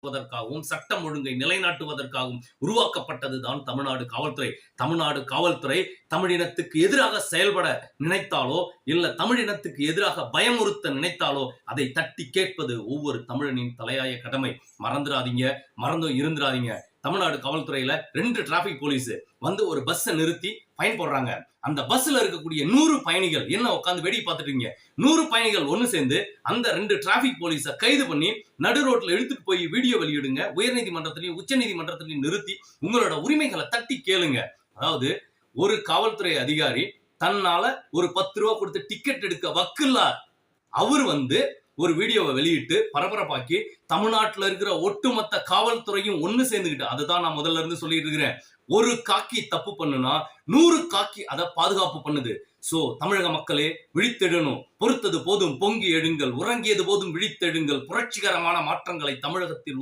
வதற்காகவும் சட்டம் ஒழுங்கை நிலைநாட்டுவதற்காகவும் உருவாக்கப்பட்டதுதான் தமிழ்நாடு காவல்துறை. தமிழ்நாடு காவல்துறை தமிழினத்துக்கு எதிராக செயல்பட நினைத்தாலோ இல்ல தமிழினத்துக்கு எதிராக பயமுறுத்த நினைத்தாலோ அதை தட்டி கேட்பது ஒவ்வொரு தமிழனின் தலையாய கடமை. மறந்துடாதீங்க, மறந்தும் இருந்துடாதீங்க. தமிழ்நாடு காவல்துறையில 2 டிராபிக் போலீஸ் வந்து ஒரு பஸ் நிறுத்தி ஃபைன் போடுறாங்க. அந்த பஸ்ல இருக்கக்கூடிய 100 பயணிகள் என்ன உட்கார்ந்து வேடிக்கை பார்த்துட்டு இருக்கீங்க. 100 பயணிகள் ஒன்னு சேர்ந்து அந்த 2 டிராபிக் போலீஸை கைது பண்ணி நடு ரோட்ல எடுத்துட்டு போய் வீடியோ வெளியிடுங்க. உயர்நீதிமன்றத்திலையும் உச்ச நீதிமன்றத்திலையும் நிறுத்தி உங்களோட உரிமைகளை தட்டி கேளுங்க. அதாவது ஒரு காவல்துறை அதிகாரி தன்னால ஒரு 10 ரூபா கொடுத்து டிக்கெட் எடுக்க வக்கில்ல அவர் வந்து ஒரு வீடியோவை வெளியிட்டு பரபரப்பாக்கி தமிழ்நாட்டில் இருக்கிற ஒட்டுமொத்த காவல்துறையும் ஒன்னு சேர்ந்துக்கிட்டு, அதுதான் நான் முதல்ல இருந்து சொல்லிட்டு இருக்கிறேன். ஒரு காக்கி தப்பு பண்ணுனா 100 காக்கி அதை பாதுகாப்பு பண்ணுது. சோ தமிழக மக்களே விழித்தெழணும். பொறுத்தது போதும் பொங்கி எழுங்கள், உறங்கியது போதும் விழித்தெழுங்கள். புரட்சிகரமான மாற்றங்களை தமிழகத்தில்